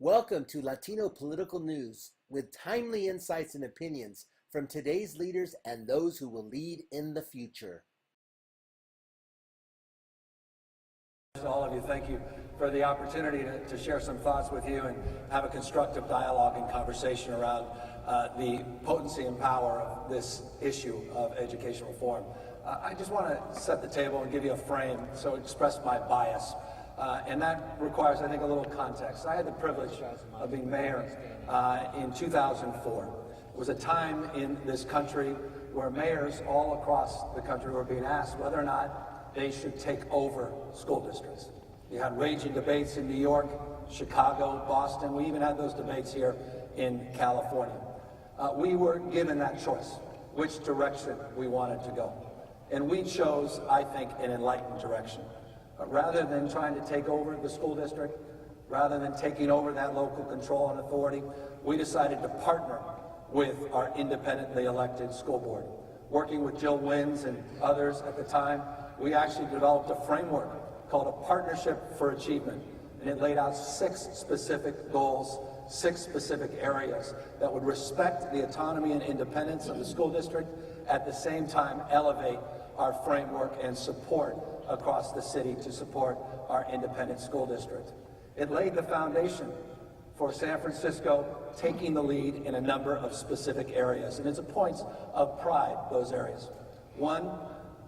Welcome to Latino Political News with timely insights and opinions from today's leaders and those who will lead in the future. To all of you, thank you for the opportunity to share some thoughts with you and have a constructive dialogue and conversation around the potency and power of this issue of education reform. I just want to set the table and give you a frame, so express my bias. And that requires, I think, a little context. I had the privilege of being mayor in 2004. It was a time in this country where mayors all across the country were being asked whether or not they should take over school districts. You had raging debates in New York, Chicago, Boston. We even had those debates here in California. We were given that choice, which direction we wanted to go. And we chose, I think, an enlightened direction. Rather than trying to take over the school district, rather than taking over that local control and authority, we decided to partner with our independently elected school board. Working with Jill Wins and others at the time, we actually developed a framework called a Partnership for Achievement, and it laid out 6 specific goals, 6 specific areas that would respect the autonomy and independence of the school district, at the same time elevate our framework and support across the city to support our independent school district. It laid the foundation for San Francisco taking the lead in a number of specific areas, and it's a point of pride, those areas. One,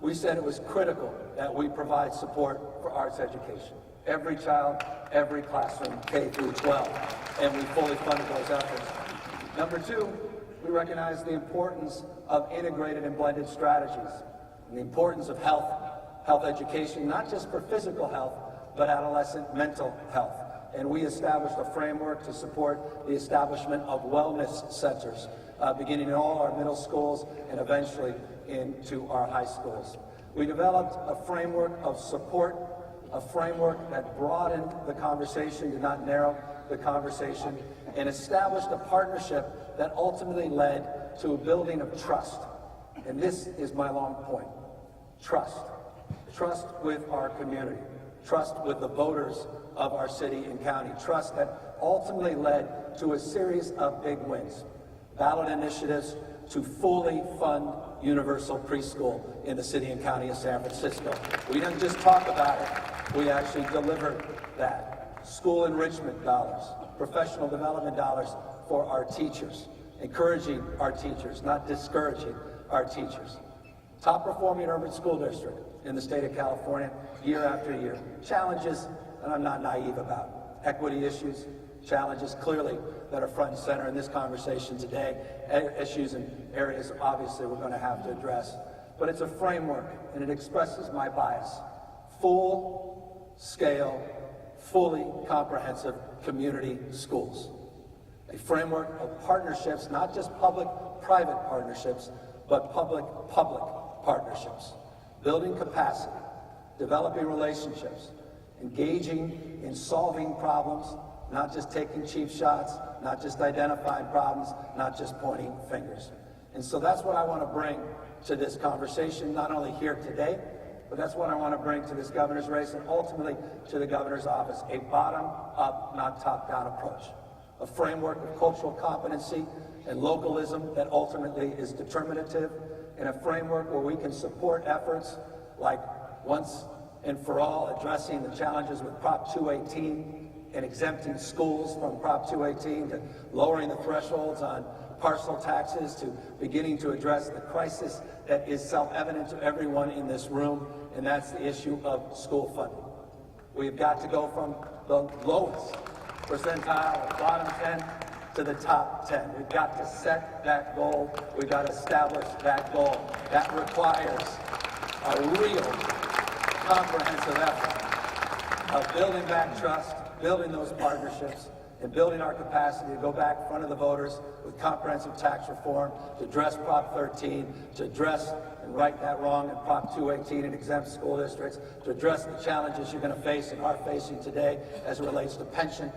we said it was critical that we provide support for arts education. Every child, every classroom, K through 12, and we fully funded those efforts. Number 2, we recognize the importance of integrated and blended strategies, and the importance of health education, not just for physical health, but adolescent mental health. And we established a framework to support the establishment of wellness centers, beginning in all our middle schools and eventually into our high schools. We developed a framework of support, a framework that broadened the conversation, did not narrow the conversation, and established a partnership that ultimately led to a building of trust. And this is my long point. Trust. Trust with our community. Trust with the voters of our city and county. Trust that ultimately led to a series of big wins. Ballot initiatives to fully fund universal preschool in the city and county of San Francisco. We didn't just talk about it, we actually delivered that. School enrichment dollars, professional development dollars for our teachers, encouraging our teachers, not discouraging our teachers. Top performing urban school district in the state of California year after year. Challenges that I'm not naive about. Equity issues, challenges clearly that are front and center in this conversation today. Issues and areas obviously we're going to have to address. But it's a framework and it expresses my bias. Full scale, fully comprehensive community schools. A framework of partnerships, not just public-private partnerships, but public-public partnerships. Building capacity, developing relationships, engaging in solving problems, not just taking cheap shots, not just identifying problems, not just pointing fingers. And so that's what I want to bring to this conversation, not only here today, but that's what I want to bring to this governor's race and ultimately to the governor's office, a bottom-up, not top-down approach. A framework of cultural competency and localism that ultimately is determinative, and a framework where we can support efforts like once and for all addressing the challenges with Prop 218 and exempting schools from Prop 218 to lowering the thresholds on parcel taxes to beginning to address the crisis that is self-evident to everyone in this room, and that's the issue of school funding. We've got to go from the lowest percentile, or bottom 10, to the top 10. We've got to set that goal. We've got to establish that goal. That requires a real comprehensive effort of building back trust, building those partnerships, and building our capacity to go back in front of the voters with comprehensive tax reform, to address Prop 13, to address and right that wrong in Prop 218 and exempt school districts, to address the challenges you're going to face and are facing today as it relates to pension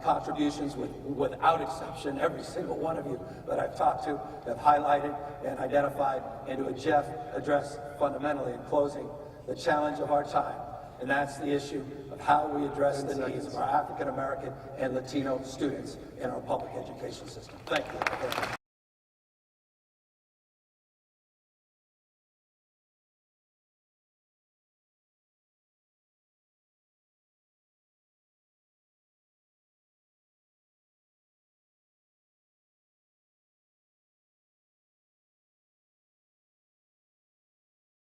contributions without exception. Every single one of you that I've talked to have highlighted and identified and to address fundamentally in closing the challenge of our time, and that's the issue of of how we address the needs of our African American and Latino students in our public education system. Thank you.